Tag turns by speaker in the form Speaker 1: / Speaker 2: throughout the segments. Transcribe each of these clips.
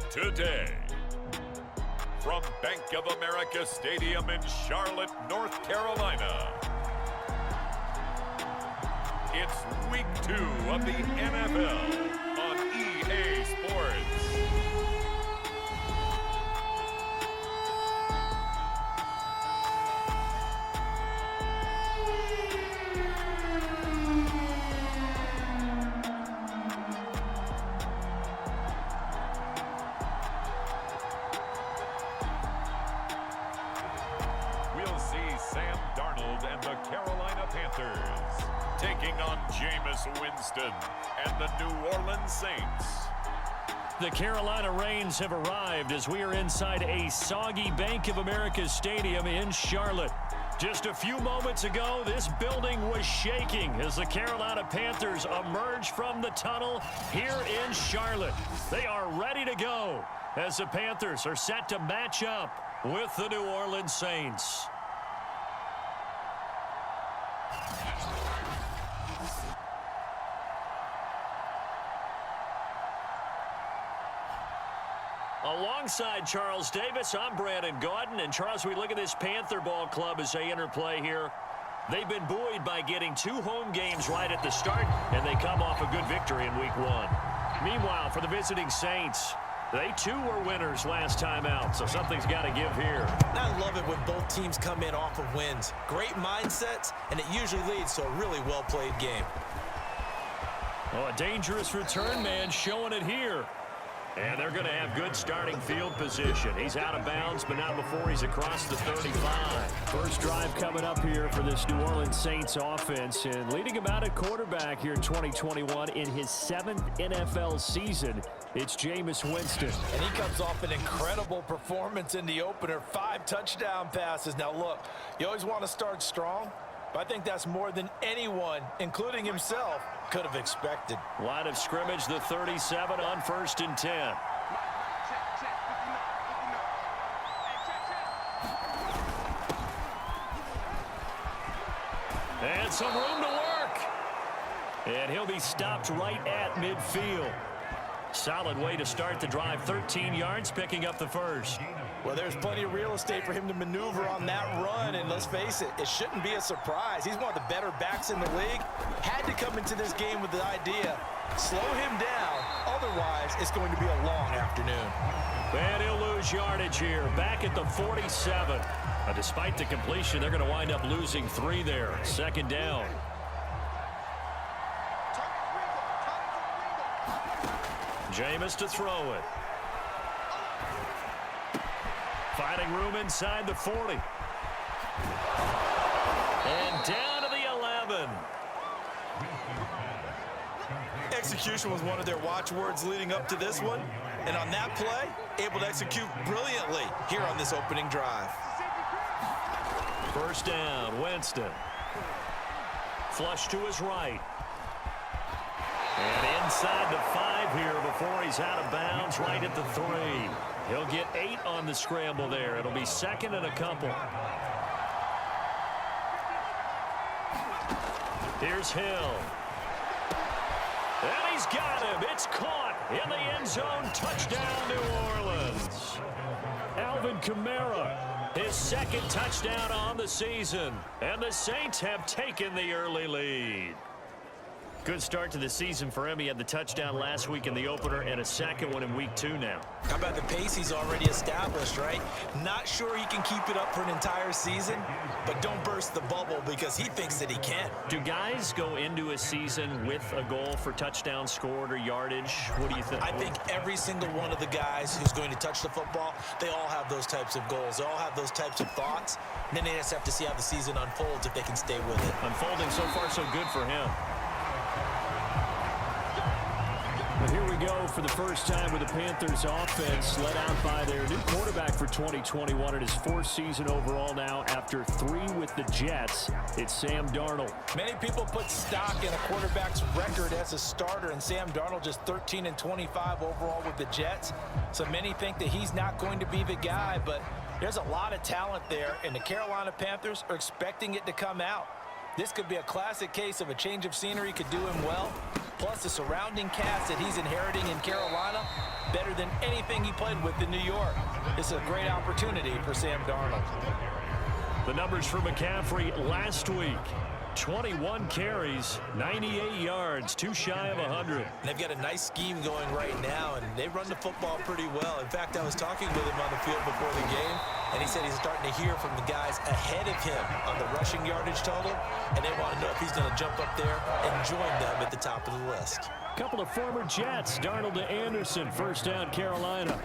Speaker 1: today. From Bank of America Stadium in Charlotte, North Carolina, it's Week 2 of the NFL on EA Sports. Sam Darnold and the Carolina Panthers taking on Jameis Winston and the New Orleans Saints.
Speaker 2: The Carolina Rains have arrived as we are inside a soggy Bank of America Stadium in Charlotte. Just a few moments ago, this building was shaking as the Carolina Panthers emerged from the tunnel here in Charlotte. They are ready to go as the Panthers are set to match up with the New Orleans Saints. Alongside Charles Davis, I'm Brandon Gaudin. And Charles, we look at this Panther ball club as they interplay here. They've been buoyed by getting 2 home games right at the start, and they come off a good victory in Week 1. Meanwhile, for the visiting Saints, they too were winners last time out, so something's got to give here.
Speaker 3: I love it when both teams come in off of wins. Great mindsets, and it usually leads to a really well-played game.
Speaker 2: Oh, a dangerous return man showing it here. And they're going to have good starting field position. He's out of bounds, but not before he's across the 35. First drive coming up here for this New Orleans Saints offense. And leading him out at quarterback here in 2021 in his 7th NFL season, it's Jameis Winston.
Speaker 3: And he comes off an incredible performance in the opener. 5 touchdown passes. Now, look, you always want to start strong, but I think that's more than anyone, including himself, could have expected.
Speaker 2: Line of scrimmage, the 37 on 1st and 10. And some room to work. And he'll be stopped right at midfield. Solid way to start the drive. 13 yards, picking up the first.
Speaker 3: Well, there's plenty of real estate for him to maneuver on that run, and let's face it, it shouldn't be a surprise. He's one of the better backs in the league. Had to come into this game with the idea, slow him down, otherwise it's going to be a long afternoon.
Speaker 2: And he'll lose yardage here, back at the 47. Despite the completion, they're going to wind up losing 3 there. 2nd down. Jameis to throw it. Finding room inside the 40. And down to the 11.
Speaker 3: Execution was one of their watchwords leading up to this one. And on that play, able to execute brilliantly here on this opening drive.
Speaker 2: First down, Winston. Flush to his right. And inside the 5 here before he's out of bounds, right at the 3. He'll get 8 on the scramble there. It'll be 2nd and a couple. Here's Hill. And he's got him. It's caught in the end zone. Touchdown, New Orleans. Alvin Kamara, his 2nd touchdown on the season. And the Saints have taken the early lead. Good start to the season for him. He had the touchdown last week in the opener and a 2nd one in Week 2 now.
Speaker 3: How about the pace he's already established, right? Not sure he can keep it up for an entire season, but don't burst the bubble because he thinks that he can.
Speaker 2: Do guys go into a season with a goal for touchdowns scored or yardage? What do you think?
Speaker 3: I think every single one of the guys who's going to touch the football, they all have those types of goals. They all have those types of thoughts. And then they just have to see how the season unfolds if they can stay with it.
Speaker 2: Unfolding so far so good for him. But here we go for the first time with the Panthers offense led out by their new quarterback for 2021 in his 4th season overall now after 3 with the Jets. It's Sam Darnold.
Speaker 3: Many people put stock in a quarterback's record as a starter, and Sam Darnold just 13 and 25 overall with the Jets. So many think that he's not going to be the guy, but there's a lot of talent there, and the Carolina Panthers are expecting it to come out. This could be a classic case of a change of scenery could do him well. Plus, the surrounding cast that he's inheriting in Carolina, better than anything he played with in New York. This is a great opportunity for Sam Darnold.
Speaker 2: The numbers for McCaffrey last week. 21 carries, 98 yards, too shy of 100.
Speaker 3: They've got a nice scheme going right now, and they run the football pretty well. In fact, I was talking with him on the field before the game, and he said he's starting to hear from the guys ahead of him on the rushing yardage total, and they want to know if he's going to jump up there and join them at the top of the list.
Speaker 2: Couple of former Jets. Darnold to Anderson. First down, Carolina.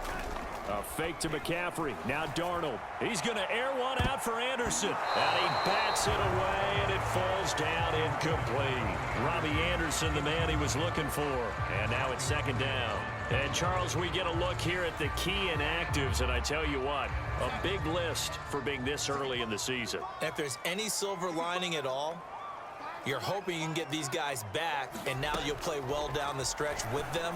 Speaker 2: A fake to McCaffrey. Now Darnold. He's going to air one out for Anderson. And he bats it away, and it falls down incomplete. Robbie Anderson, the man he was looking for. And now it's second down. And, Charles, we get a look here at the key inactives, and I tell you what, a big list for being this early in the season.
Speaker 3: If there's any silver lining at all, you're hoping you can get these guys back, and now you'll play well down the stretch with them.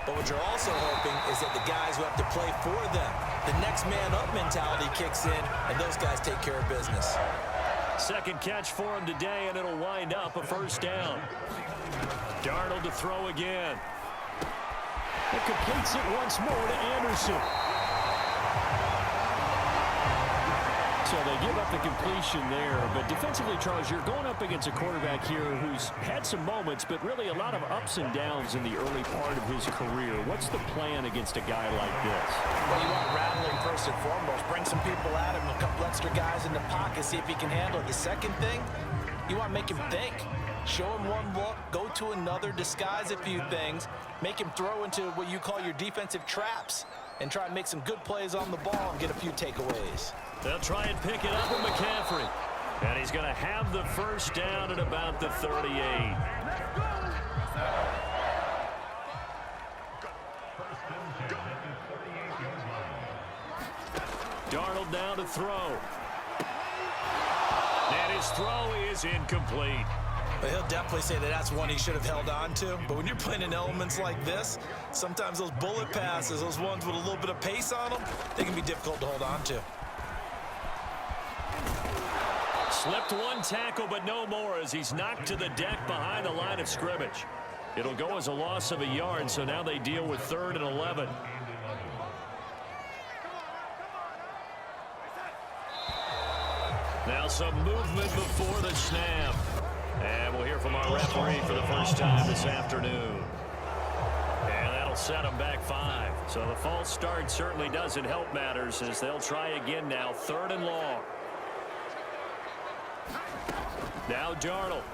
Speaker 3: But what you're also hoping is that the guys who have to play for them, the next man up mentality kicks in, and those guys take care of business.
Speaker 2: Second catch for him today, and it'll wind up a first down. Darnold to throw again. It completes it once more to Anderson. So they give up the completion there. But defensively, Charles, you're going up against a quarterback here who's had some moments, but really a lot of ups and downs in the early part of his career. What's the plan against a guy like this?
Speaker 3: Well, you want rattling first and foremost. Bring some people at him, a couple extra guys in the pocket, see if he can handle it. The second thing, you want to make him think. Show him one look, go to another, disguise a few things, make him throw into what you call your defensive traps, and try and make some good plays on the ball and get a few takeaways.
Speaker 2: They'll try and pick it up with McCaffrey. And he's going to have the first down at about the 38. Darnold now to throw. And his throw is incomplete.
Speaker 3: But he'll definitely say that that's one he should have held on to. But when you're playing in elements like this, sometimes those bullet passes, those ones with a little bit of pace on them, they can be difficult to hold on to.
Speaker 2: Slipped one tackle, but no more as he's knocked to the deck behind the line of scrimmage. It'll go as a loss of a yard, so now they deal with 3rd and 11. Now some movement before the snap. And we'll hear from our referee for the first time this afternoon. And that'll set them back 5. So the false start certainly doesn't help matters as they'll try again now, 3rd and long. Now Darnold.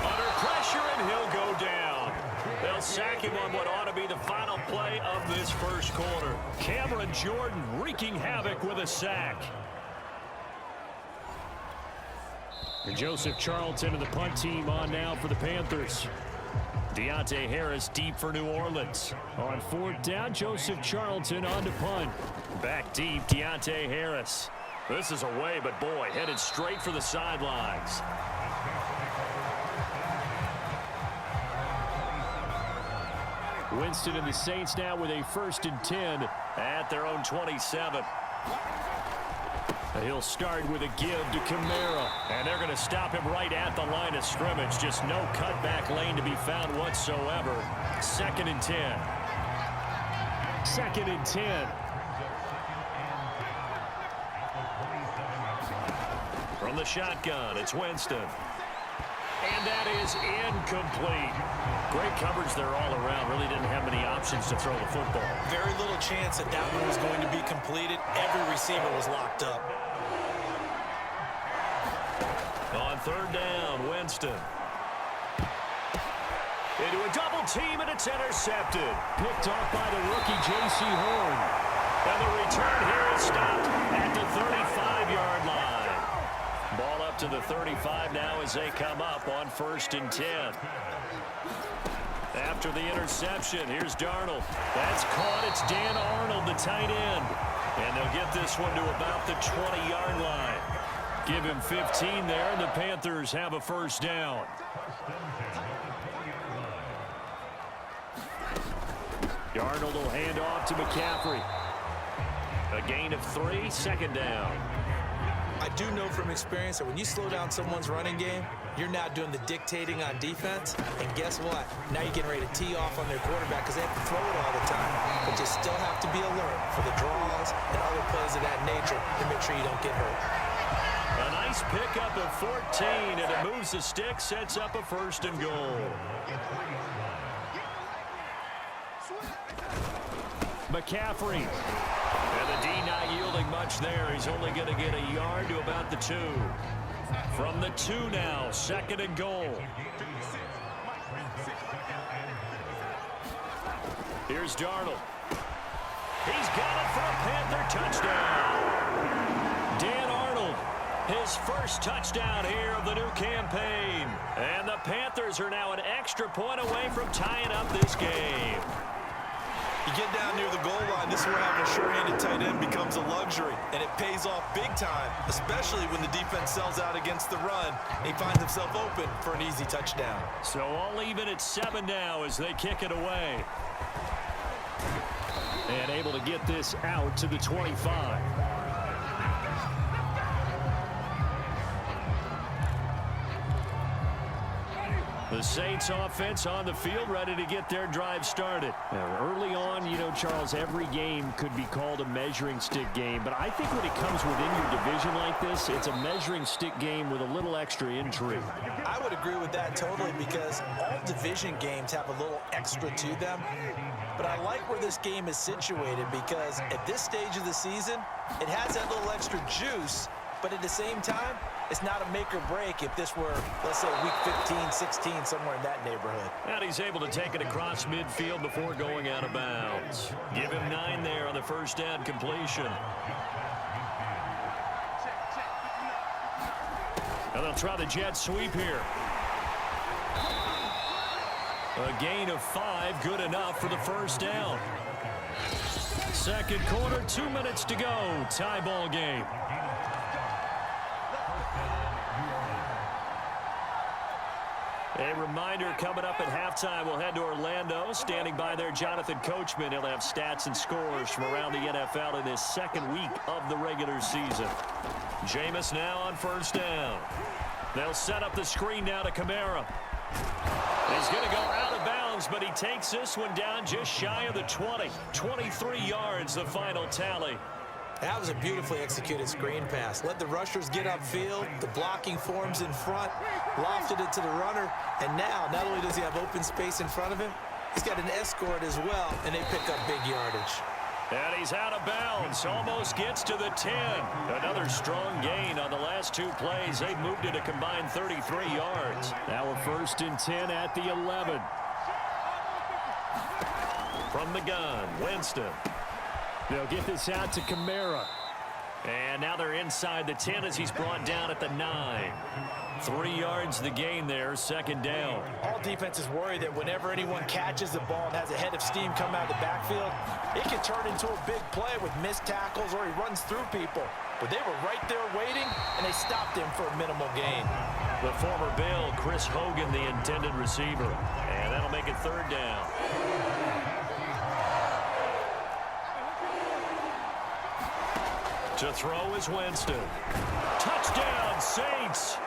Speaker 2: Under pressure, and he'll go down. They'll sack him on what ought to be the final play of this first quarter. Cameron Jordan wreaking havoc with a sack. And Joseph Charlton and the punt team on now for the Panthers. Deontay Harris deep for New Orleans. On 4th down, Joseph Charlton on to punt. Back deep, Deontay Harris. This is away, but boy, headed straight for the sidelines. Winston and the Saints now with a 1st and 10 at their own 27. He'll start with a give to Kamara, and they're going to stop him right at the line of scrimmage. Just no cutback lane to be found whatsoever. 2nd and 10. 2nd and 10. From the shotgun, it's Winston. And that is incomplete. Great coverage there all around. Really didn't have many options to throw the football.
Speaker 3: Very little chance that that one was going to be completed. Every receiver was locked up.
Speaker 2: On 3rd down, Winston. Into a double team, and it's intercepted. Picked off by the rookie J.C. Horn. And the return here is stopped at the 35-yard line. Ball up to the 35 now as they come up on 1st and 10. After the interception, here's Darnold. That's caught. It's Dan Arnold, the tight end. And they'll get this one to about the 20-yard line. Give him 15 there, and the Panthers have a first down. Darnold will hand off to McCaffrey. A gain of 3, 2nd down.
Speaker 3: I I do know from experience that when you slow down someone's running game, you're now doing the dictating on defense. And guess what? Now you're getting ready to tee off on their quarterback because they have to throw it all the time. But you still have to be alert for the draws and other plays of that nature to make sure you don't get hurt.
Speaker 2: A nice pickup of 14, and it moves the stick, sets up a 1st and goal. McCaffrey. And the D not yielding much there. He's only going to get a yard to about the 2. From the 2 now, 2nd and goal. Here's Darnold. He's got it for a Panther touchdown. Dan Arnold, his first touchdown here of the new campaign. And the Panthers are now an extra point away from tying up this game.
Speaker 3: You get down near the goal line, this is where having a sure-handed tight end becomes a luxury, and it pays off big time, especially when the defense sells out against the run. He finds himself open for an easy touchdown.
Speaker 2: So all even at 7 now as they kick it away. And able to get this out to the 25. The Saints offense on the field, ready to get their drive started. Now, early on, you know, Charles, every game could be called a measuring stick game. But I think when it comes within your division like this, it's a measuring stick game with a little extra intrigue.
Speaker 3: I would agree with that totally because all division games have a little extra to them. But I like where this game is situated because at this stage of the season, it has that little extra juice. But at the same time, it's not a make or break if this were, let's say, week 15, 16, somewhere in that neighborhood.
Speaker 2: And he's able to take it across midfield before going out of bounds. Give him 9 there on the first down completion. And they'll try the jet sweep here. A gain of 5, good enough for the first down. Second quarter, 2 minutes to go. Tie ball game. A reminder coming up at halftime, we'll head to Orlando. Standing by there, Jonathan Coachman. He'll have stats and scores from around the NFL in this second week of the regular season. Jameis now on first down. They'll set up the screen now to Kamara. He's going to go out of bounds, but he takes this one down just shy of the 20. 23 yards, the final tally.
Speaker 3: That was a beautifully executed screen pass. Let the rushers get upfield. The blocking forms in front. Lofted it to the runner. And now, not only does he have open space in front of him, he's got an escort as well, and they pick up big yardage.
Speaker 2: And he's out of bounds. Almost gets to the 10. Another strong gain on the last 2 plays. They've moved it a combined 33 yards. Now a 1st and 10 at the 11. From the gun, Winston. They'll get this out to Kamara. And now they're inside the 10 as he's brought down at the 9. 3 yards the gain there, second down.
Speaker 3: All defenses worry that whenever anyone catches the ball and has a head of steam come out of the backfield, it can turn into a big play with missed tackles or he runs through people. But they were right there waiting, and they stopped him for a minimal gain.
Speaker 2: The former Bill, Chris Hogan, the intended receiver. And that'll make it third down. To throw is Winston. Touchdown, Saints.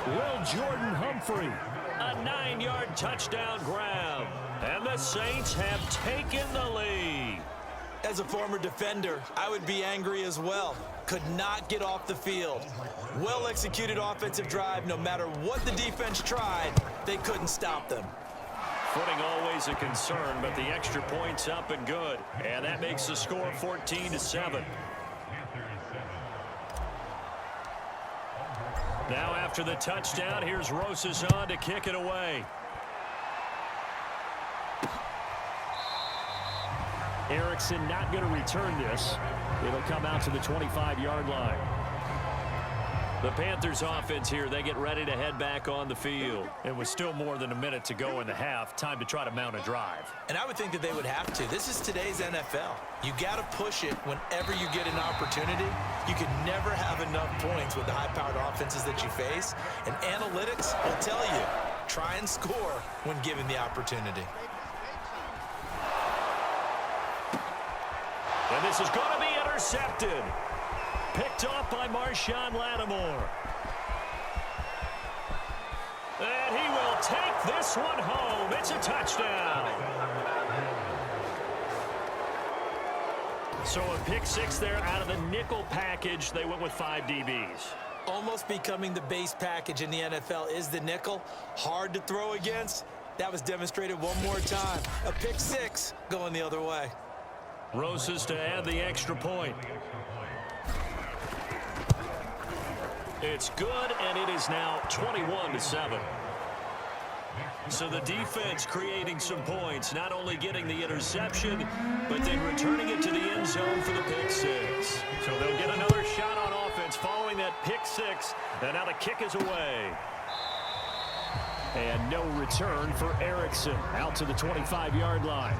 Speaker 2: Will Jordan Humphrey. A 9-yard touchdown grab. And the Saints have taken the lead.
Speaker 3: As a former defender, I would be angry as well. Could not get off the field. Well-executed offensive drive. No matter what the defense tried, they couldn't stop them.
Speaker 2: Footing always a concern, but the extra point's up and good. And that makes the score 14-7. Now after the touchdown, here's Rosas on to kick it away. Erickson not going to return this. It'll come out to the 25-yard line. The Panthers offense here, they get ready to head back on the field. It was still more than a minute to go in the half. Time to try to mount a drive.
Speaker 3: And I would think that they would have to. This is today's NFL. You got to push it whenever you get an opportunity. You can never have enough points with the high-powered offenses that you face. And analytics will tell you, try and score when given the opportunity.
Speaker 2: And this is going to be intercepted. picked off by Marshawn Lattimore. And he will take this one home. It's a touchdown. So a pick six there out of the nickel package. They went with 5 DBs.
Speaker 3: Almost becoming the base package in the NFL is the nickel. Hard to throw against. That was demonstrated one more time. A pick six going the other way.
Speaker 2: Rosas to add the extra point. It's good, and it is now 21-7. So the defense creating some points, not only getting the interception, but then returning it to the end zone for the pick six. So they'll get another shot on offense following that pick six, and now the kick is away. And no return for Erickson, out to the 25-yard line.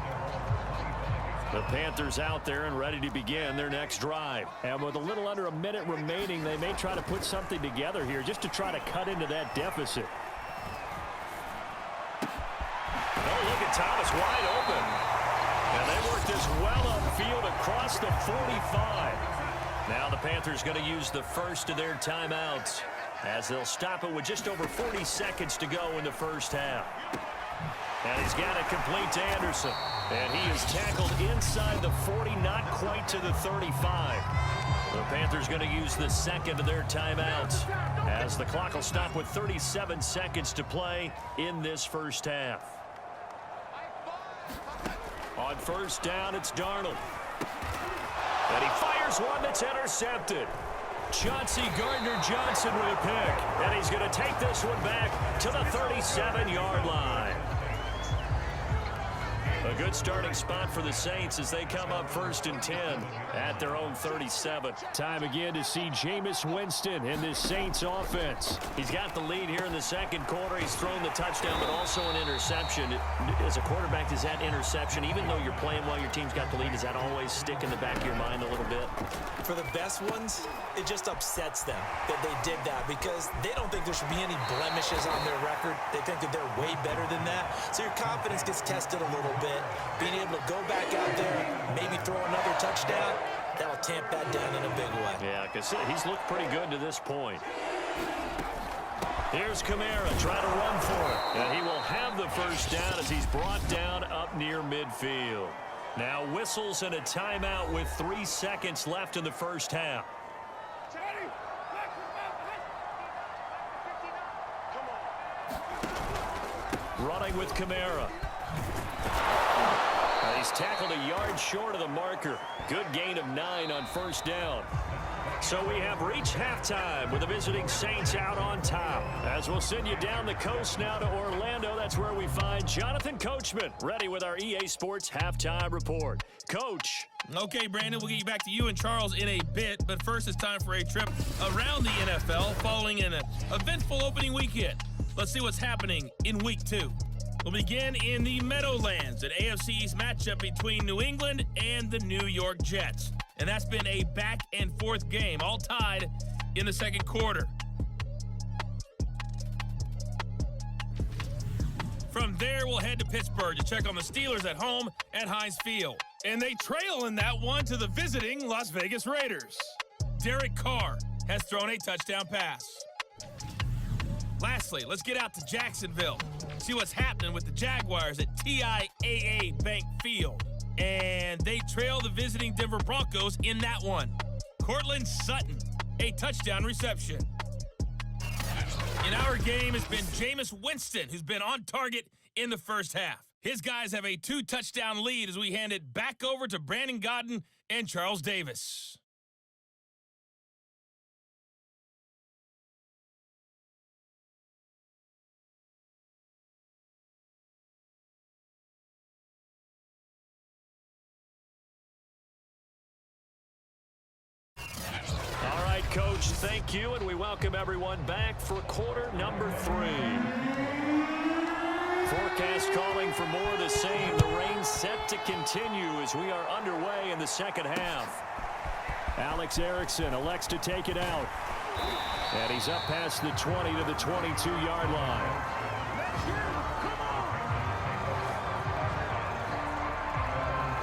Speaker 2: The Panthers out there and ready to begin their next drive. And with a little under a minute remaining, they may try to put something together here just to try to cut into that deficit. Oh, look at Thomas wide open. And they work this well upfield across the 45. Now the Panthers going to use the first of their timeouts as they'll stop it with just over 40 seconds to go in the first half. And he's got it complete to Anderson. And he is tackled inside the 40, not quite to the 35. The Panthers going to use the second of their timeouts as the clock will stop with 37 seconds to play in this first half. On first down, it's Darnold. And he fires one that's intercepted. Chauncey Gardner-Johnson with a pick. And he's going to take this one back to the 37-yard line. A good starting spot for the Saints as they come up 1st and 10 at their own 37. Time again to see Jameis Winston in this Saints offense. He's got the lead here in the second quarter. He's thrown the touchdown, but also an interception. As a quarterback, does that interception, even though you're playing while your team's got the lead, does that always stick in the back of your mind a little bit?
Speaker 3: For the best ones, it just upsets them that they did that because they don't think there should be any blemishes on their record. They think that they're way better than that. So your confidence gets tested a little bit. Being able to go back out there, maybe throw another touchdown, that'll tamp that down in a big way.
Speaker 2: Yeah, because he's looked pretty good to this point. Here's Kamara trying to run for it. And he will have the first down as he's brought down up near midfield. Now whistles and a timeout with 3 seconds left in the first half. Running with Kamara. He's tackled a yard short of the marker. Good gain of 9 on first down. So we have reached halftime with the visiting Saints out on top. As we'll send you down the coast now to Orlando, that's where we find Jonathan Coachman, ready with our EA Sports Halftime Report. Coach.
Speaker 4: Okay, Brandon, we'll get you back to you and Charles in a bit, but first it's time for a trip around the NFL following an eventful opening weekend. Let's see what's happening in Week 2. We'll begin in the Meadowlands, an AFC East matchup between New England and the New York Jets. And that's been a back-and-forth game, all tied in the second quarter. From there, we'll head to Pittsburgh to check on the Steelers at home at Heinz Field. And they trail in that one to the visiting Las Vegas Raiders. Derek Carr has thrown a touchdown pass. Lastly, let's get out to Jacksonville, see what's happening with the Jaguars at TIAA Bank Field. And they trail the visiting Denver Broncos in that one. Cortland Sutton, a touchdown reception. In our game has been Jameis Winston, who's been on target in the first half. His guys have a 2-touchdown lead as we hand it back over to Brandon Godden and Charles Davis.
Speaker 2: Coach, thank you, and we welcome everyone back for quarter number 3. Forecast calling for more of the same. The rain set to continue as we are underway in the second half. Alex Erickson elects to take it out. And he's up past the 20 to the 22-yard line.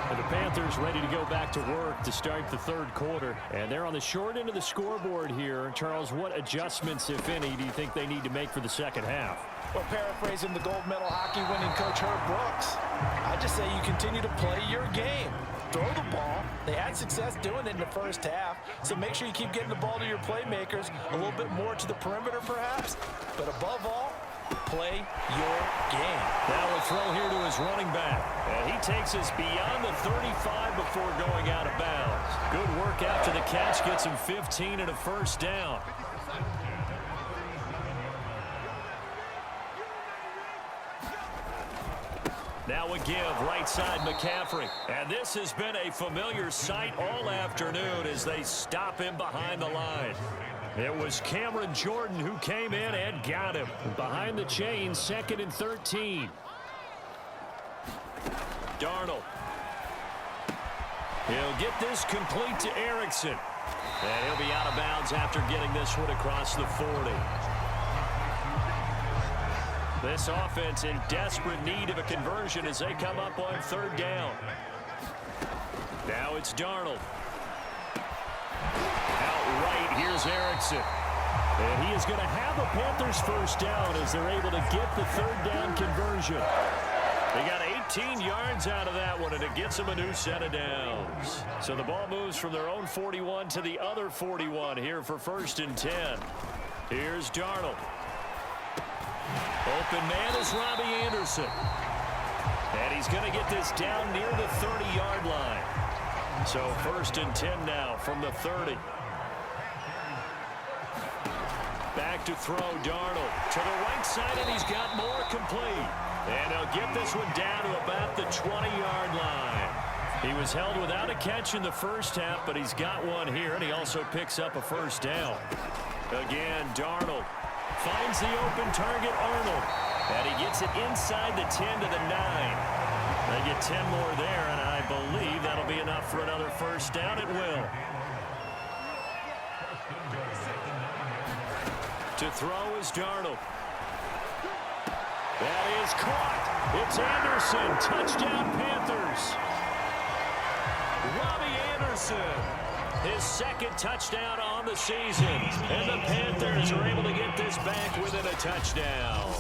Speaker 2: And the Panthers Panthers ready to go back to work to start the third quarter. And they're on the short end of the scoreboard here. Charles, what adjustments, if any, do you think they need to make for the second half?
Speaker 3: Well, paraphrasing the gold medal hockey winning coach Herb Brooks, I just say you continue to play your game. Throw the ball. They had success doing it in the first half, so make sure you keep getting the ball to your playmakers, a little bit more to the perimeter perhaps, but above all, play your game.
Speaker 2: Now a throw here to his running back. And he takes us beyond the 35 before going out of bounds. Good work after the catch, gets him 15 and a first down. Now a give, right side McCaffrey. And this has been a familiar sight all afternoon as they stop him behind the line. It was Cameron Jordan who came in and got him. Behind the chains, 2nd and 13. Darnold. He'll get this complete to Erickson. And he'll be out of bounds after getting this one across the 40. This offense in desperate need of a conversion as they come up on 3rd down. Now it's Darnold. Out right, here's Erickson. And he is going to have a Panthers first down as they're able to get the 3rd down conversion. They got 18 yards out of that one, and it gets them a new set of downs. So the ball moves from their own 41 to the other 41 here for 1st and 10. Here's Darnold. Open man is Robbie Anderson. And he's going to get this down near the 30-yard line. So 1st and 10 now from the 30. Back to throw Darnold to the right side, and he's got more complete. And he'll get this one down to about the 20-yard line. He was held without a catch in the first half, but he's got one here, and he also picks up a first down. Again, Darnold finds the open target, Arnold. And he gets it inside the 10 to the 9. They get 10 more there, and I believe that'll be enough for another first down. It will. To throw is Darnold. That is caught. It's Anderson. Touchdown, Panthers. Robbie Anderson. His 2nd touchdown on the season. And the Panthers are able to get this back within a touchdown.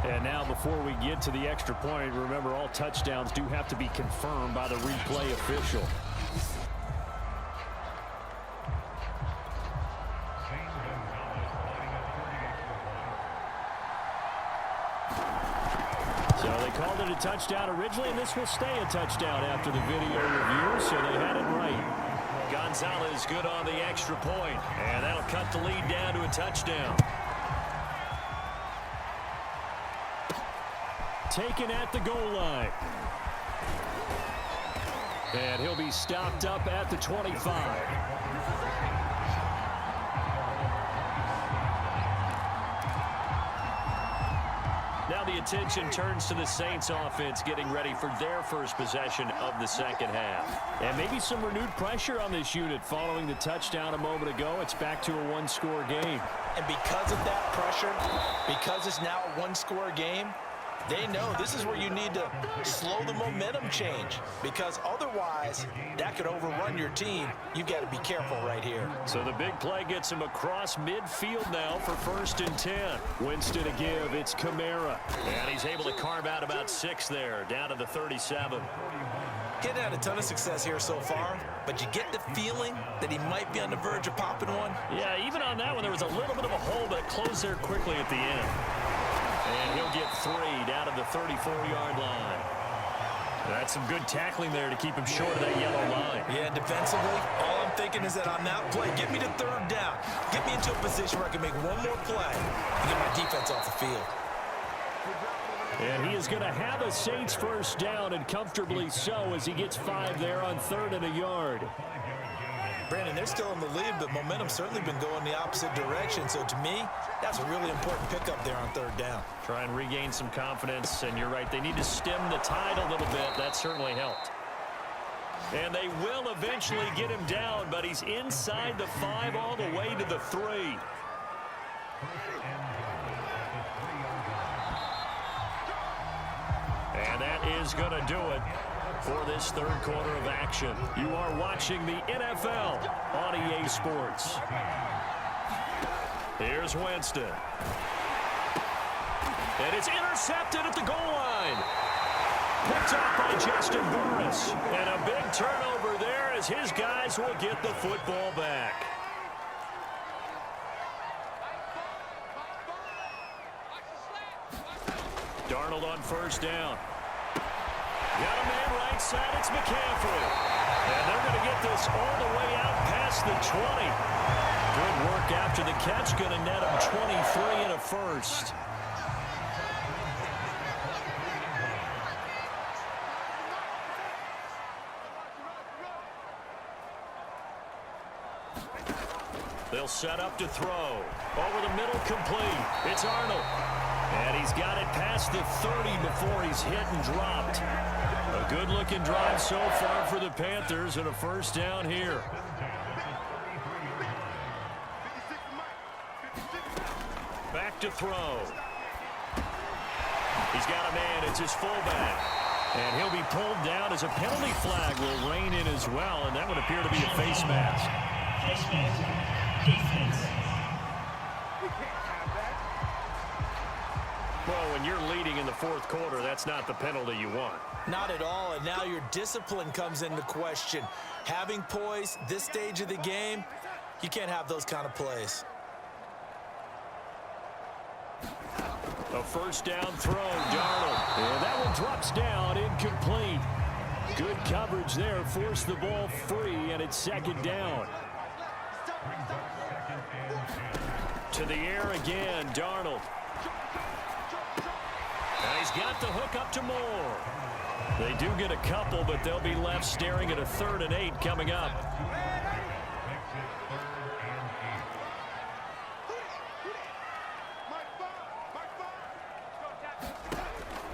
Speaker 2: And now before we get to the extra point, remember all touchdowns do have to be confirmed by the replay official. So they called it a touchdown originally, and this will stay a touchdown after the video review, so they had it right. Gonzalez good on the extra point, and that'll cut the lead down to a touchdown. Taken at the goal line. And he'll be stopped up at the 25. Now the attention turns to the Saints offense getting ready for their first possession of the second half. And maybe some renewed pressure on this unit following the touchdown a moment ago. It's back to a one-score game.
Speaker 3: And because of that pressure, because it's now a one-score game, they know this is where you need to slow the momentum change, because otherwise that could overrun your team. You've got to be careful right here.
Speaker 2: So the big play gets him across midfield now for 1st and 10. Winston a give. It's Kamara. And he's able to carve out about 6 there, down to the 37.
Speaker 3: Getting had a ton of success here so far, but you get the feeling that he might be on the verge of popping one.
Speaker 2: Yeah, even on that one, there was a little bit of a hole, but it closed there quickly at the end. And he'll get 3 down to the 34-yard line. That's some good tackling there to keep him short of that yellow line.
Speaker 3: Yeah, defensively, all I'm thinking is that on that play, get me to 3rd down. Get me into a position where I can make one more play and get my defense off the field.
Speaker 2: And he is going to have a Saints first down, and comfortably so, as he gets 5 there on 3rd and a yard.
Speaker 3: Brandon, they're still in the lead, but momentum's certainly been going the opposite direction. So to me, that's a really important pickup there on 3rd down.
Speaker 2: Try and regain some confidence, and you're right, they need to stem the tide a little bit. That certainly helped. And they will eventually get him down, but he's inside the 5 all the way to the 3. And that is going to do it. for this third quarter of action. You are watching the NFL on EA Sports. Here's Winston. And it's intercepted at the goal line. Picked up by Justin Burris. And a big turnover there as his guys will get the football back. Darnold on first down. Got a man right side. It's McCaffrey. And they're going to get this all the way out past the 20. Good work after the catch. Going to net him 23 and a first. They'll set up to throw. Over the middle, complete. It's Arnold. And he's got it past the 30 before he's hit and dropped. A good-looking drive so far for the Panthers and a first down here. Back to throw. He's got a man. It's his fullback. And he'll be pulled down as a penalty flag will rein in as well, and that would appear to be a face mask.
Speaker 5: Face mask. Defense.
Speaker 2: Well, when you're leading in the fourth quarter, that's not the penalty you want.
Speaker 3: Not at all, and now your discipline comes into question. Having poise this stage of the game, you can't have those kind of plays.
Speaker 2: A first down throw, Darnold. And that one drops down, incomplete. Good coverage there, forced the ball free, and it's second down. To the air again, Darnold. And he's got the hook up to Moore. They do get a couple, but they'll be left staring at a 3rd and 8 coming up.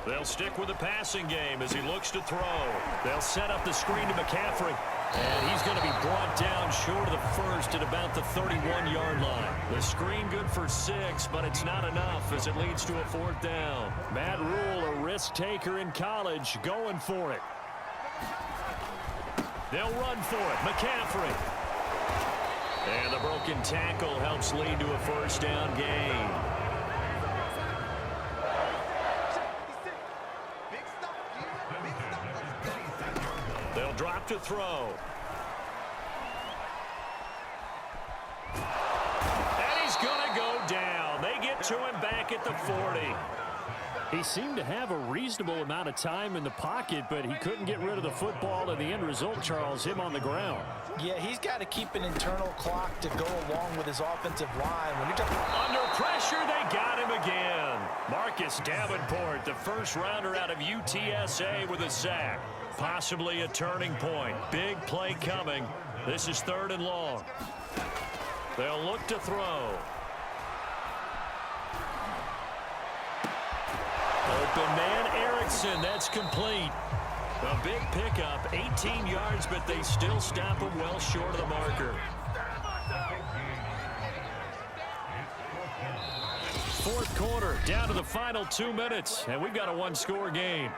Speaker 2: They'll stick with the passing game as he looks to throw. They'll set up the screen to McCaffrey. And he's going to be brought down short of the first at about the 31-yard line. The screen good for 6, but it's not enough as it leads to a 4th down. Matt Rule, a risk taker in college, going for it. They'll run for it. McCaffrey. And the broken tackle helps lead to a first down gain. They'll drop to throw. And he's going to go down. They get to him back at the 40. He seemed to have a reasonable amount of time in the pocket, but he couldn't get rid of the football, and the end result, Charles, him on the ground.
Speaker 3: Yeah, he's got to keep an internal clock to go along with his offensive line. When you're
Speaker 2: under pressure, they got him again. Marcus Davenport, the first rounder out of UTSA with a sack. Possibly a turning point. Big play coming. This is 3rd and long. They'll look to throw. Open man, Erickson. That's complete. A big pickup, 18 yards, but they still stop him well short of the marker. 4th quarter, down to the final 2 minutes, and we've got a 1-score game.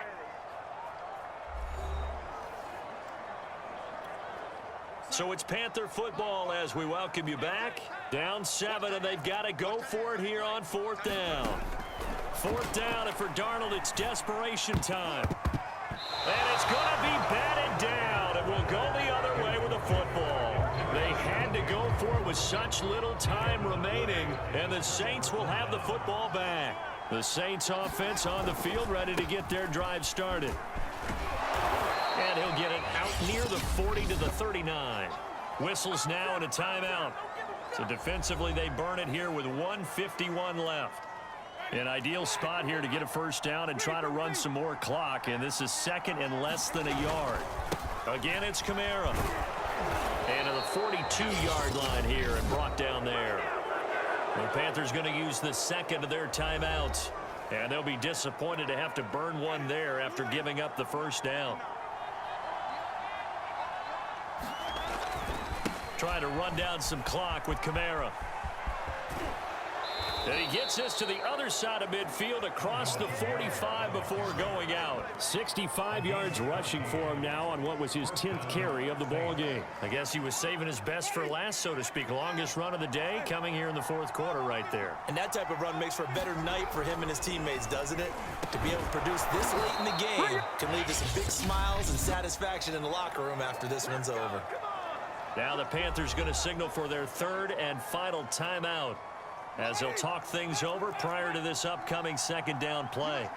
Speaker 2: So it's Panther football as we welcome you back. Down 7, and they've got to go for it here on 4th down. 4th down, and for Darnold, it's desperation time. And it's going to be batted down, and will go the other way with the football. They had to go for it with such little time remaining, and the Saints will have the football back. The Saints offense on the field ready to get their drive started. And he'll get it out near the 40 to the 39. Whistles now and a timeout. So defensively, they burn it here with 1:51 left. An ideal spot here to get a first down and try to run some more clock. And this is 2nd and less than a yard. Again, it's Kamara. And to the 42-yard line here and brought down there. The Panthers going to use the 2nd of their timeouts. And they'll be disappointed to have to burn one there after giving up the first down. Trying to run down some clock with Kamara. And he gets this to the other side of midfield across the 45 before going out. 65 yards rushing for him now on what was his 10th carry of the ball game. I guess he was saving his best for last, so to speak. Longest run of the day coming here in the fourth quarter right there.
Speaker 3: And that type of run makes for a better night for him and his teammates, doesn't it? To be able to produce this late in the game can lead to some big smiles and satisfaction in the locker room after this one's over.
Speaker 2: Now the Panthers going to signal for their third and final timeout, as they'll talk things over prior to this upcoming second down play.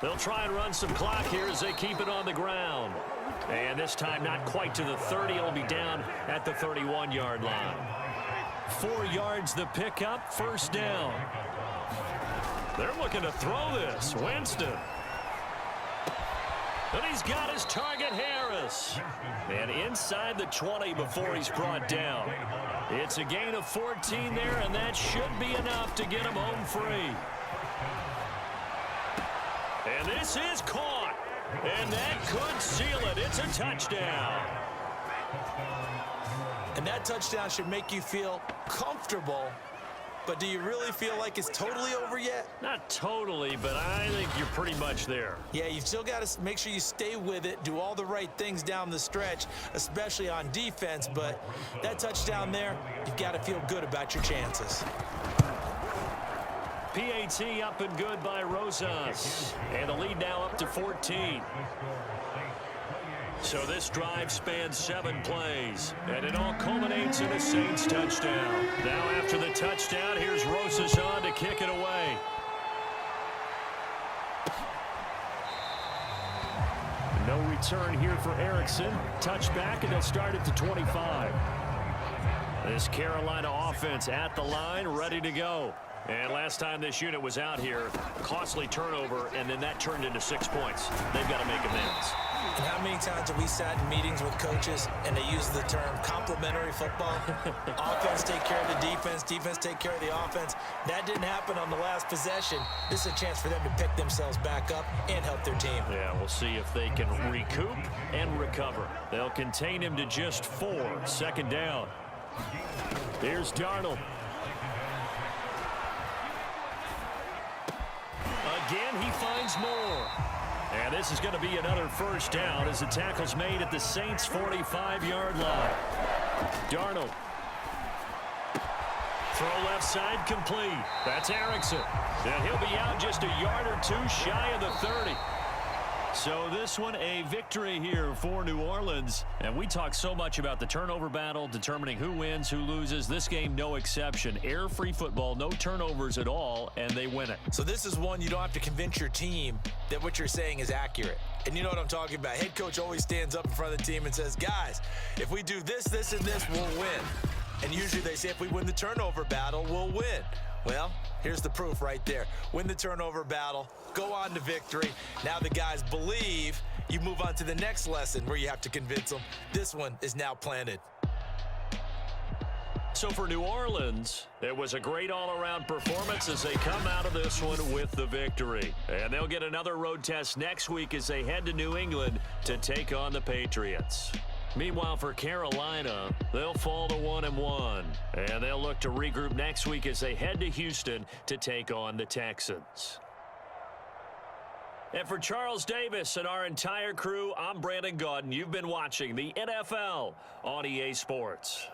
Speaker 2: They'll try and run some clock here as they keep it on the ground. And this time not quite to the 30. It'll be down at the 31-yard line. 4 yards the pickup, first down. They're looking to throw this. Winston. And he's got his target, Harris. And inside the 20 before he's brought down. It's a gain of 14 there, and that should be enough to get him home free. And this is caught. And that could seal it. It's a touchdown.
Speaker 3: And that touchdown should make you feel comfortable. But do you really feel like it's totally over yet?
Speaker 2: Not totally, but I think you're pretty much there.
Speaker 3: Yeah, you've still got to make sure you stay with it, do all the right things down the stretch, especially on defense. But that touchdown there, you've got to feel good about your chances.
Speaker 2: PAT up and good by Rosas. And the lead now up to 14. So this drive spans 7 plays, and it all culminates in a Saints touchdown. Now after the touchdown, here's Rosas on to kick it away. No return here for Erickson. Touchback, and they'll start at the 25. This Carolina offense at the line, ready to go. And last time this unit was out here, costly turnover, and then that turned into 6 points. They've got to make amends.
Speaker 3: And how many times have we sat in meetings with coaches and they use the term complementary football? Offense take care of the defense, defense take care of the offense. That didn't happen on the last possession. This is a chance for them to pick themselves back up and help their team.
Speaker 2: Yeah, we'll see if they can recoup and recover. They'll contain him to just 4. Second down. Here's Darnold. Again, he finds more. And this is going to be another first down as the tackle's made at the Saints' 45-yard line. Darnold. Throw left side complete. That's Erickson. And he'll be out just a yard or 2 shy of the 30. So this one a victory here for New Orleans. And we talk so much about the turnover battle, determining who wins, who loses. This game, no exception. Air-free football, no turnovers at all, and they win it.
Speaker 3: So this is one you don't have to convince your team that what you're saying is accurate. And you know what I'm talking about. Head coach always stands up in front of the team and says, guys, if we do this, this, and this, we'll win. And usually they say if we win the turnover battle, we'll win. Well, here's the proof right there. Win the turnover battle, go on to victory. Now the guys believe. You move on to the next lesson where you have to convince them. This one is now planted.
Speaker 2: So for New Orleans, it was a great all-around performance as they come out of this one with the victory. And they'll get another road test next week as they head to New England to take on the Patriots. Meanwhile, for Carolina, they'll fall to 1-1, and they'll look to regroup next week as they head to Houston to take on the Texans. And for Charles Davis and our entire crew, I'm Brandon Gaudin. You've been watching the NFL on EA Sports.